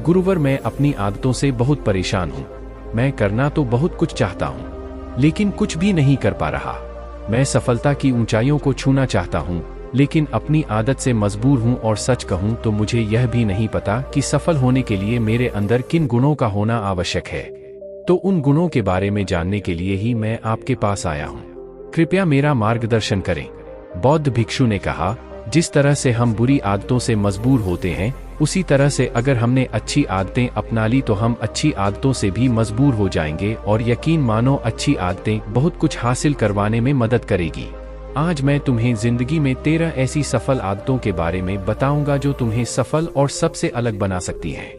गुरुवर, मैं अपनी आदतों से बहुत परेशान हूँ। मैं करना तो बहुत कुछ चाहता हूँ, लेकिन कुछ भी नहीं कर पा रहा। मैं सफलता की ऊंचाइयों को छूना चाहता हूँ, लेकिन अपनी आदत से मजबूर हूँ और सच कहूँ तो मुझे यह भी नहीं पता कि सफल होने के लिए मेरे अंदर किन गुणों का होना आवश्यक है। तो उन गुणों के बारे में जानने के लिए ही मैं आपके पास आया हूँ। कृपया मेरा मार्गदर्शन करें। बौद्ध भिक्षु ने कहा, जिस तरह से हम बुरी आदतों से मजबूर होते हैं, उसी तरह से अगर हमने अच्छी आदतें अपना ली तो हम अच्छी आदतों से भी मजबूर हो जाएंगे, और यकीन मानो अच्छी आदतें बहुत कुछ हासिल करवाने में मदद करेगी। आज मैं तुम्हें जिंदगी में 13 ऐसी सफल आदतों के बारे में बताऊंगा जो तुम्हें सफल और सबसे अलग बना सकती हैं,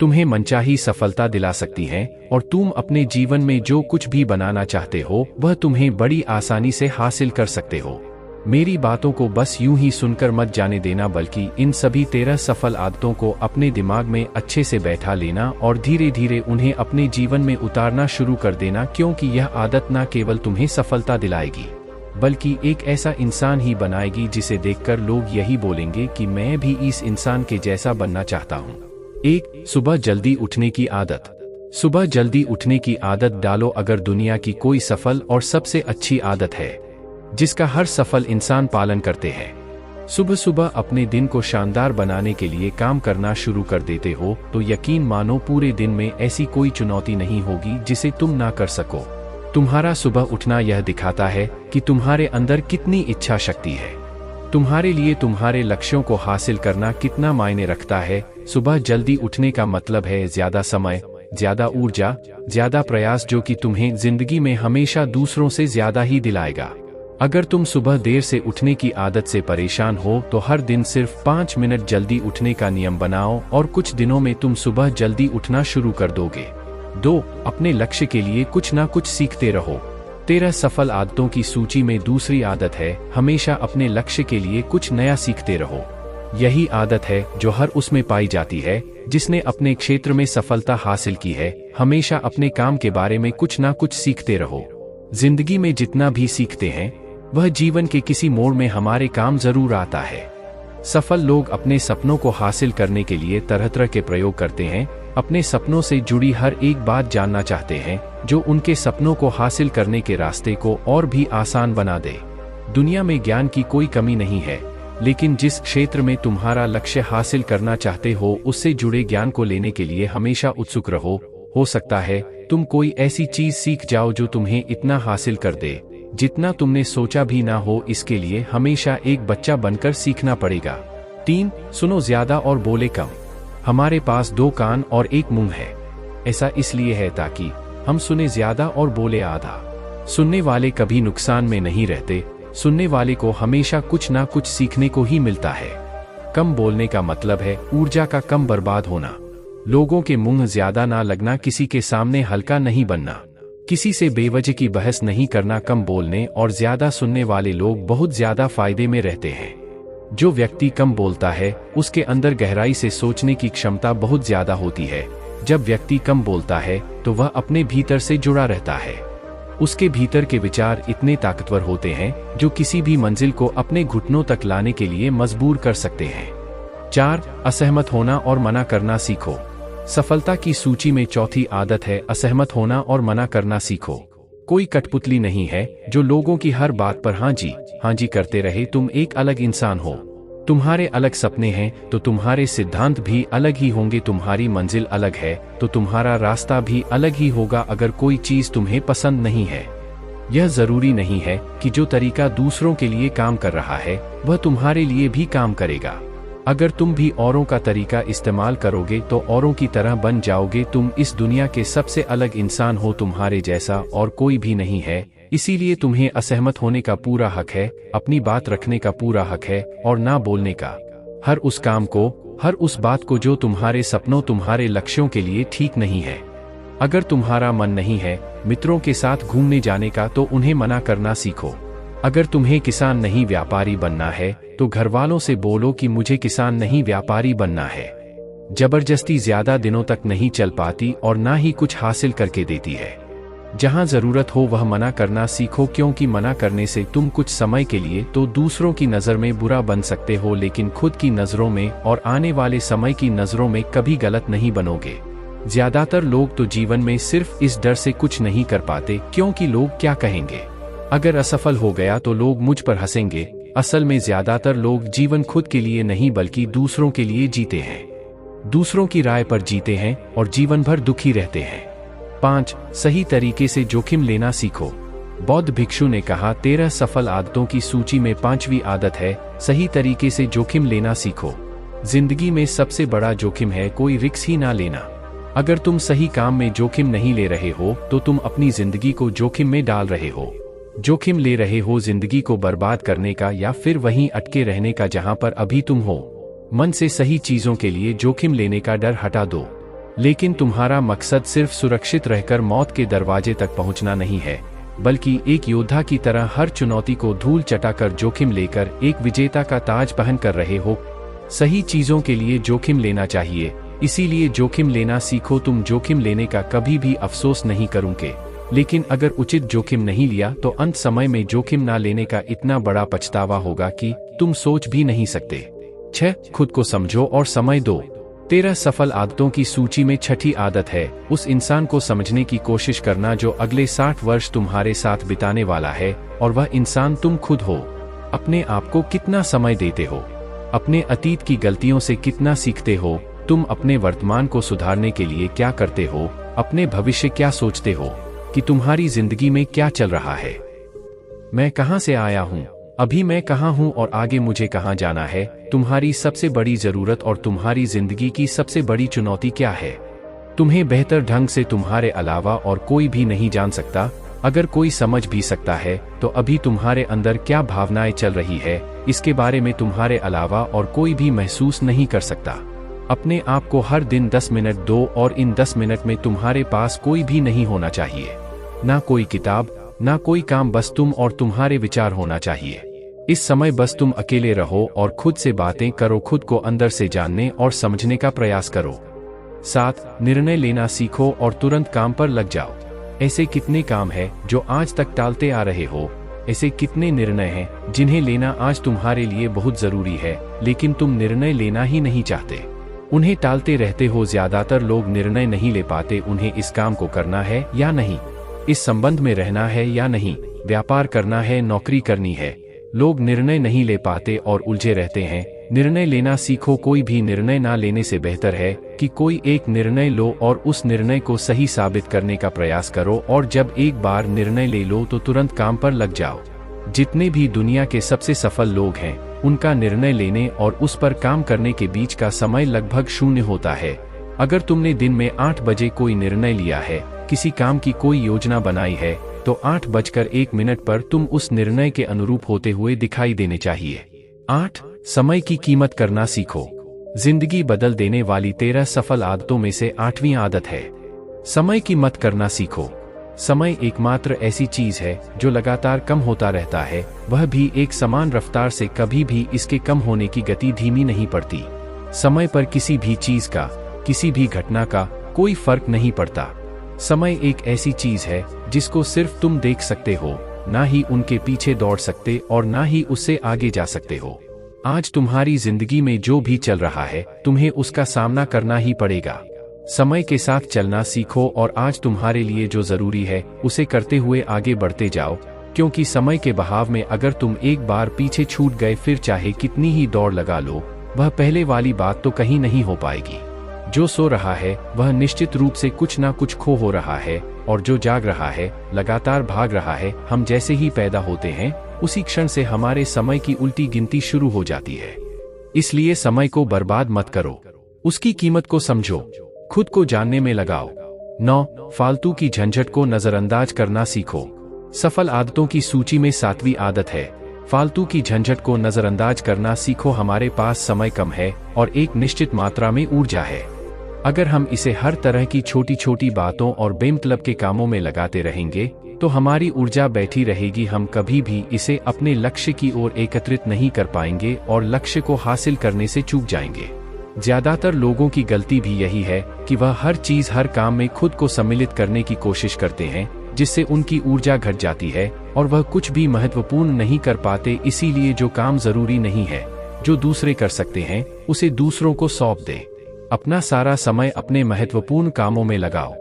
तुम्हें मनचाही सफलता दिला सकती हैं, और तुम अपने जीवन में जो कुछ भी बनाना चाहते हो वह तुम्हें बड़ी आसानी से हासिल कर सकते हो। मेरी बातों को बस यूं ही सुनकर मत जाने देना, बल्कि इन सभी 13 सफल आदतों को अपने दिमाग में अच्छे से बैठा लेना और धीरे धीरे उन्हें अपने जीवन में उतारना शुरू कर देना, क्योंकि यह आदत न केवल तुम्हें सफलता दिलाएगी बल्कि एक ऐसा इंसान ही बनाएगी जिसे देखकर लोग यही बोलेंगे कि मैं भी इस इंसान के जैसा बनना चाहता हूँ। 1. सुबह जल्दी उठने की आदत। सुबह जल्दी उठने की आदत डालो। अगर दुनिया की कोई सफल और सबसे अच्छी आदत है जिसका हर सफल इंसान पालन करते हैं, सुबह सुबह अपने दिन को शानदार बनाने के लिए काम करना शुरू कर देते हो, तो यकीन मानो पूरे दिन में ऐसी कोई चुनौती नहीं होगी जिसे तुम ना कर सको। तुम्हारा सुबह उठना यह दिखाता है कि तुम्हारे अंदर कितनी इच्छा शक्ति है, तुम्हारे लिए तुम्हारे लक्ष्यों को हासिल करना कितना मायने रखता है। सुबह जल्दी उठने का मतलब है ज्यादा समय, ज्यादा ऊर्जा, ज्यादा प्रयास, जो कि तुम्हें जिंदगी में हमेशा दूसरों से ज्यादा ही दिलाएगा। अगर तुम सुबह देर से उठने की आदत से परेशान हो तो हर दिन सिर्फ 5 मिनट जल्दी उठने का नियम बनाओ और कुछ दिनों में तुम सुबह जल्दी उठना शुरू कर दोगे। 2. अपने लक्ष्य के लिए कुछ ना कुछ सीखते रहो। 13 सफल आदतों की सूची में दूसरी आदत है हमेशा अपने लक्ष्य के लिए कुछ नया सीखते रहो। यही आदत है जो हर उसमें पाई जाती है जिसने अपने क्षेत्र में सफलता हासिल की है। हमेशा अपने काम के बारे में कुछ ना कुछ सीखते रहो। जिंदगी में जितना भी सीखते हैं वह जीवन के किसी मोड़ में हमारे काम जरूर आता है। सफल लोग अपने सपनों को हासिल करने के लिए तरह तरह के प्रयोग करते हैं, अपने सपनों से जुड़ी हर एक बात जानना चाहते हैं जो उनके सपनों को हासिल करने के रास्ते को और भी आसान बना दे। दुनिया में ज्ञान की कोई कमी नहीं है, लेकिन जिस क्षेत्र में तुम्हारा लक्ष्य हासिल करना चाहते हो उससे जुड़े ज्ञान को लेने के लिए हमेशा उत्सुक रहो। हो सकता है तुम कोई ऐसी चीज सीख जाओ जो तुम्हें इतना हासिल कर दे जितना तुमने सोचा भी ना हो। इसके लिए हमेशा एक बच्चा बनकर सीखना पड़ेगा। 3. सुनो ज्यादा और बोले कम। हमारे पास 2 कान और 1 मुंह है। ऐसा इसलिए है ताकि हम सुने ज्यादा और बोले आधा। सुनने वाले कभी नुकसान में नहीं रहते, सुनने वाले को हमेशा कुछ ना कुछ सीखने को ही मिलता है। कम बोलने का मतलब है ऊर्जा का कम बर्बाद होना। लोगों के मुंह ज्यादा ना लगना, किसी के सामने हल्का नहीं बनना, किसी से बेवजह की बहस नहीं करना। कम बोलने और ज्यादा सुनने वाले लोग बहुत ज्यादा फायदे में रहते हैं। जो व्यक्ति कम बोलता है उसके अंदर गहराई से सोचने की क्षमता बहुत ज्यादा होती है। जब व्यक्ति कम बोलता है तो वह अपने भीतर से जुड़ा रहता है। उसके भीतर के विचार इतने ताकतवर होते हैं जो किसी भी मंजिल को अपने घुटनों तक लाने के लिए मजबूर कर सकते हैं। 4. असहमत होना और मना करना सीखो। सफलता की सूची में चौथी आदत है असहमत होना और मना करना सीखो। कोई कठपुतली नहीं है जो लोगों की हर बात पर हाँ जी करते रहे। तुम एक अलग इंसान हो, तुम्हारे अलग सपने हैं तो तुम्हारे सिद्धांत भी अलग ही होंगे। तुम्हारी मंजिल अलग है तो तुम्हारा रास्ता भी अलग ही होगा। अगर कोई चीज तुम्हें पसंद नहीं है, यह जरूरी नहीं है कि जो तरीका दूसरों के लिए काम कर रहा है वह तुम्हारे लिए भी काम करेगा। अगर तुम भी औरों का तरीका इस्तेमाल करोगे तो औरों की तरह बन जाओगे। तुम इस दुनिया के सबसे अलग इंसान हो, तुम्हारे जैसा और कोई भी नहीं है। इसीलिए तुम्हें असहमत होने का पूरा हक है, अपनी बात रखने का पूरा हक है और ना बोलने का। हर उस काम को, हर उस बात को जो तुम्हारे सपनों, तुम्हारे लक्ष्यों के लिए ठीक नहीं है। अगर तुम्हारा मन नहीं है मित्रों के साथ घूमने जाने का तो उन्हें मना करना सीखो। अगर तुम्हें किसान नहीं व्यापारी बनना है तो घर वालों से बोलो कि मुझे किसान नहीं व्यापारी बनना है। जबरदस्ती ज्यादा दिनों तक नहीं चल पाती और ना ही कुछ हासिल करके देती है। जहां जरूरत हो वह मना करना सीखो, क्योंकि मना करने से तुम कुछ समय के लिए तो दूसरों की नज़र में बुरा बन सकते हो, लेकिन खुद की नज़रों में और आने वाले समय की नज़रों में कभी गलत नहीं बनोगे। ज्यादातर लोग तो जीवन में सिर्फ इस डर से कुछ नहीं कर पाते क्योंकि लोग क्या कहेंगे। अगर असफल हो गया तो लोग मुझ पर हंसेंगे। असल में ज्यादातर लोग जीवन खुद के लिए नहीं बल्कि दूसरों के लिए जीते हैं, दूसरों की राय पर जीते हैं और जीवन भर दुखी रहते हैं। 5. सही तरीके से जोखिम लेना सीखो। बौद्ध भिक्षु ने कहा, 13 सफल आदतों की सूची में 5वीं आदत है सही तरीके से जोखिम लेना सीखो। जिंदगी में सबसे बड़ा जोखिम है कोई रिस्क ही ना लेना। अगर तुम सही काम में जोखिम नहीं ले रहे हो तो तुम अपनी जिंदगी को जोखिम में डाल रहे हो। जोखिम ले रहे हो जिंदगी को बर्बाद करने का या फिर वहीं अटके रहने का जहां पर अभी तुम हो। मन से सही चीजों के लिए जोखिम लेने का डर हटा दो। लेकिन तुम्हारा मकसद सिर्फ सुरक्षित रहकर मौत के दरवाजे तक पहुंचना नहीं है, बल्कि एक योद्धा की तरह हर चुनौती को धूल चटाकर जोखिम लेकर एक विजेता का ताज पहन कर रहे हो। सही चीजों के लिए जोखिम लेना चाहिए, इसीलिए जोखिम लेना सीखो। तुम जोखिम लेने का कभी भी अफसोस नहीं करोगे, लेकिन अगर उचित जोखिम नहीं लिया तो अंत समय में जोखिम ना लेने का इतना बड़ा पछतावा होगा कि तुम सोच भी नहीं सकते। 6. खुद को समझो और समय दो। 13 सफल आदतों की सूची में 6ठी आदत है उस इंसान को समझने की कोशिश करना जो अगले 60 वर्ष तुम्हारे साथ बिताने वाला है, और वह इंसान तुम खुद हो। अपने आप को कितना समय देते हो, अपने अतीत की गलतियों से कितना सीखते हो, तुम अपने वर्तमान को सुधारने के लिए क्या करते हो, अपने भविष्य क्या सोचते हो, कि तुम्हारी जिंदगी में क्या चल रहा है। मैं कहां से आया हूं, अभी मैं कहां हूं और आगे मुझे कहां जाना है। तुम्हारी सबसे बड़ी जरूरत और तुम्हारी जिंदगी की सबसे बड़ी चुनौती क्या है, तुम्हें बेहतर ढंग से तुम्हारे अलावा और कोई भी नहीं जान सकता। अगर कोई समझ भी सकता है तो अभी तुम्हारे अंदर क्या भावनाएं चल रही है, इसके बारे में तुम्हारे अलावा और कोई भी महसूस नहीं कर सकता। अपने आप को हर दिन 10 मिनट दो, और इन 10 मिनट में तुम्हारे पास कोई भी नहीं होना चाहिए, ना कोई किताब, ना कोई काम, बस तुम और तुम्हारे विचार होना चाहिए। इस समय बस तुम अकेले रहो और खुद से बातें करो, खुद को अंदर से जानने और समझने का प्रयास करो। 7. निर्णय लेना सीखो और तुरंत काम पर लग जाओ। ऐसे कितने काम हैं जो आज तक टालते आ रहे हो, ऐसे कितने निर्णय हैं जिन्हें लेना आज तुम्हारे लिए बहुत जरूरी है, लेकिन तुम निर्णय लेना ही नहीं चाहते, उन्हें टालते रहते हो। ज्यादातर लोग निर्णय नहीं ले पाते, उन्हें इस काम को करना है या नहीं, इस संबंध में रहना है या नहीं, व्यापार करना है, नौकरी करनी है। लोग निर्णय नहीं ले पाते और उलझे रहते हैं। निर्णय लेना सीखो। कोई भी निर्णय ना लेने से बेहतर है कि कोई एक निर्णय लो और उस निर्णय को सही साबित करने का प्रयास करो, और जब एक बार निर्णय ले लो तो तुरंत काम पर लग जाओ। जितने भी दुनिया के सबसे सफल लोग हैं, उनका निर्णय लेने और उस पर काम करने के बीच का समय लगभग 0 होता है। अगर तुमने दिन में 8 बजे कोई निर्णय लिया है, किसी काम की कोई योजना बनाई है, तो 8:01 पर तुम उस निर्णय के अनुरूप होते हुए दिखाई देने चाहिए। 8. समय की कीमत करना सीखो। जिंदगी बदल देने वाली 13 सफल आदतों में से 8वीं आदत है समय की मत करना सीखो। समय एकमात्र ऐसी चीज है जो लगातार कम होता रहता है, वह भी एक समान रफ्तार से। कभी भी इसके कम होने की गति धीमी नहीं पड़ती। समय पर किसी भी चीज का, किसी भी घटना का कोई फर्क नहीं पड़ता। समय एक ऐसी चीज है जिसको सिर्फ तुम देख सकते हो, ना ही उनके पीछे दौड़ सकते और ना ही उससे आगे जा सकते हो। आज तुम्हारी जिंदगी में जो भी चल रहा है, तुम्हें उसका सामना करना ही पड़ेगा। समय के साथ चलना सीखो और आज तुम्हारे लिए जो जरूरी है उसे करते हुए आगे बढ़ते जाओ, क्योंकि समय के बहाव में अगर तुम एक बार पीछे छूट गए, फिर चाहे कितनी ही दौड़ लगा लो, वह पहले वाली बात तो कहीं नहीं हो पाएगी। जो सो रहा है वह निश्चित रूप से कुछ ना कुछ खो हो रहा है, और जो जाग रहा है लगातार भाग रहा है। हम जैसे ही पैदा होते हैं, उसी क्षण से हमारे समय की उल्टी गिनती शुरू हो जाती है। इसलिए समय को बर्बाद मत करो, उसकी कीमत को समझो, खुद को जानने में लगाओ। 9. फालतू की झंझट को नजरअंदाज करना सीखो। सफल आदतों की सूची में 7वीं आदत है फालतू की झंझट को नजरअंदाज करना सीखो। हमारे पास समय कम है और एक निश्चित मात्रा में ऊर्जा है। अगर हम इसे हर तरह की छोटी छोटी बातों और बेमतलब के कामों में लगाते रहेंगे तो हमारी ऊर्जा बैठी रहेगी। हम कभी भी इसे अपने लक्ष्य की ओर एकत्रित नहीं कर पाएंगे और लक्ष्य को हासिल करने से चूक जाएंगे। ज्यादातर लोगों की गलती भी यही है कि वह हर चीज, हर काम में खुद को सम्मिलित करने की कोशिश करते हैं, जिससे उनकी ऊर्जा घट जाती है और वह कुछ भी महत्वपूर्ण नहीं कर पाते। इसीलिए जो काम जरूरी नहीं है, जो दूसरे कर सकते हैं, उसे दूसरों को सौंप दे। अपना सारा समय अपने महत्वपूर्ण कामों में लगाओ।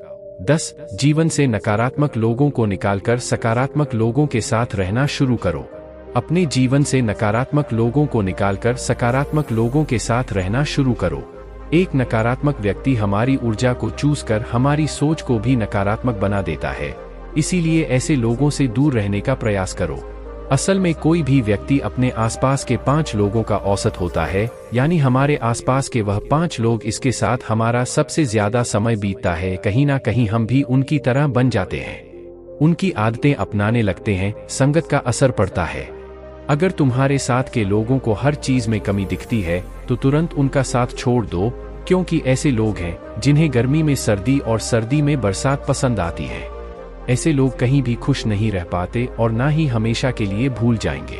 10. जीवन से नकारात्मक लोगों को निकालकर सकारात्मक लोगों के साथ रहना शुरू करो। अपने जीवन से नकारात्मक लोगों को निकालकर सकारात्मक लोगों के साथ रहना शुरू करो। एक नकारात्मक व्यक्ति हमारी ऊर्जा को चूस कर हमारी सोच को भी नकारात्मक बना देता है। इसीलिए ऐसे लोगों से दूर रहने का प्रयास करो। असल में कोई भी व्यक्ति अपने आसपास के 5 लोगों का औसत होता है, यानी हमारे आसपास के वह 5 लोग इसके साथ हमारा सबसे ज्यादा समय बीतता है। कहीं ना कहीं हम भी उनकी तरह बन जाते हैं, उनकी आदतें अपनाने लगते हैं, संगत का असर पड़ता है। अगर तुम्हारे साथ के लोगों को हर चीज में कमी दिखती है तो तुरंत उनका साथ छोड़ दो, क्योंकि ऐसे लोग हैं जिन्हें गर्मी में सर्दी और सर्दी में बरसात पसंद आती है। ऐसे लोग कहीं भी खुश नहीं रह पाते और ना ही हमेशा के लिए भूल जाएंगे।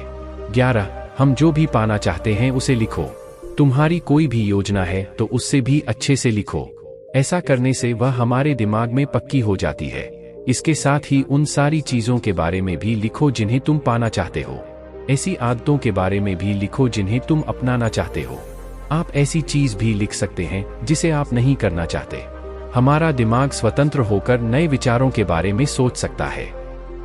11. हम जो भी पाना चाहते हैं उसे लिखो। तुम्हारी कोई भी योजना है तो उससे भी अच्छे से लिखो। ऐसा करने से वह हमारे दिमाग में पक्की हो जाती है। इसके साथ ही उन सारी चीजों के बारे में भी लिखो जिन्हें तुम पाना चाहते हो। ऐसी आदतों के बारे में भी लिखो जिन्हें तुम अपनाना चाहते हो। आप ऐसी चीज भी लिख सकते हैं जिसे आप नहीं करना चाहते। हमारा दिमाग स्वतंत्र होकर नए विचारों के बारे में सोच सकता है।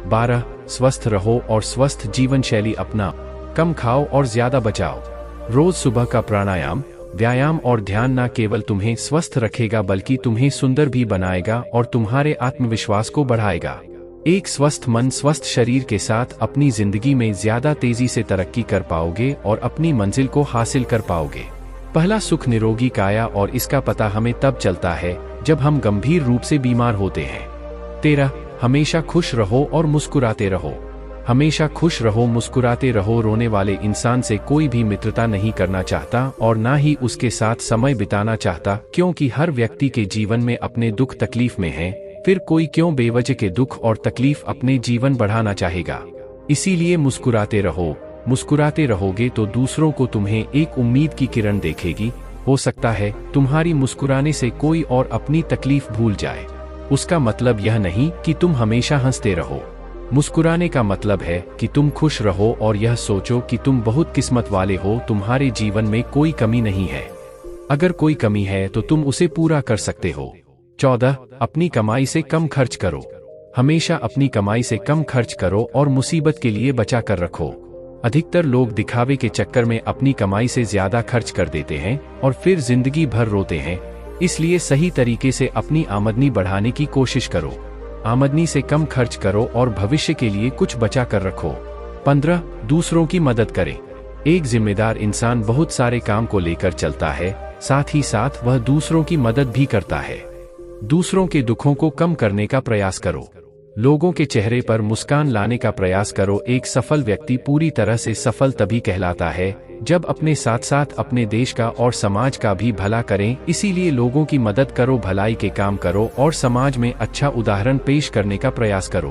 12. स्वस्थ रहो और स्वस्थ जीवन शैली अपनाओ। कम खाओ और ज्यादा बचाओ। रोज सुबह का प्राणायाम, व्यायाम और ध्यान न केवल तुम्हें स्वस्थ रखेगा बल्कि तुम्हें सुंदर भी बनाएगा और तुम्हारे आत्मविश्वास को बढ़ाएगा। एक स्वस्थ मन स्वस्थ शरीर के साथ अपनी जिंदगी में ज्यादा तेजी से तरक्की कर पाओगे और अपनी मंजिल को हासिल कर पाओगे। पहला सुख निरोगी काया, और इसका पता हमें तब चलता है जब हम गंभीर रूप से बीमार होते हैं। 13. हमेशा खुश रहो और मुस्कुराते रहो। हमेशा खुश रहो, मुस्कुराते रहो। रोने वाले इंसान से कोई भी मित्रता नहीं करना चाहता और ना ही उसके साथ समय बिताना चाहता, क्योंकि हर व्यक्ति के जीवन में अपने दुख तकलीफ में है। फिर कोई क्यों बेवजह के दुख और तकलीफ अपने जीवन बढ़ाना चाहेगा। इसीलिए मुस्कुराते रहो। मुस्कुराते रहोगे तो दूसरों को तुम्हें एक उम्मीद की किरण देखेगी। हो सकता है तुम्हारी मुस्कुराने से कोई और अपनी तकलीफ भूल जाए। उसका मतलब यह नहीं कि तुम हमेशा हंसते रहो। मुस्कुराने का मतलब है कि तुम खुश रहो और यह सोचो कि तुम बहुत किस्मत वाले हो, तुम्हारे जीवन में कोई कमी नहीं है। अगर कोई कमी है तो तुम उसे पूरा कर सकते हो। 14. अपनी कमाई से कम खर्च करो। हमेशा अपनी कमाई से कम खर्च करो और मुसीबत के लिए बचा कर रखो। अधिकतर लोग दिखावे के चक्कर में अपनी कमाई से ज्यादा खर्च कर देते हैं और फिर जिंदगी भर रोते हैं। इसलिए सही तरीके से अपनी आमदनी बढ़ाने की कोशिश करो। आमदनी से कम खर्च करो और भविष्य के लिए कुछ बचा कर रखो। 15. दूसरों की मदद करें। एक जिम्मेदार इंसान बहुत सारे काम को लेकर चलता है, साथ ही साथ वह दूसरों की मदद भी करता है। दूसरों के दुखों को कम करने का प्रयास करो। लोगों के चेहरे पर मुस्कान लाने का प्रयास करो। एक सफल व्यक्ति पूरी तरह से सफल तभी कहलाता है जब अपने साथ साथ अपने देश का और समाज का भी भला करें। इसीलिए लोगों की मदद करो, भलाई के काम करो और समाज में अच्छा उदाहरण पेश करने का प्रयास करो।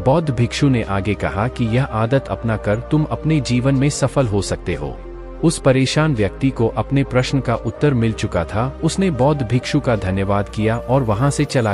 बौद्ध भिक्षु ने आगे कहा कि यह आदत अपना कर तुम अपने जीवन में सफल हो सकते हो। उस परेशान व्यक्ति को अपने प्रश्न का उत्तर मिल चुका था। उसने बौद्ध भिक्षु का धन्यवाद किया और वहां से चला गया।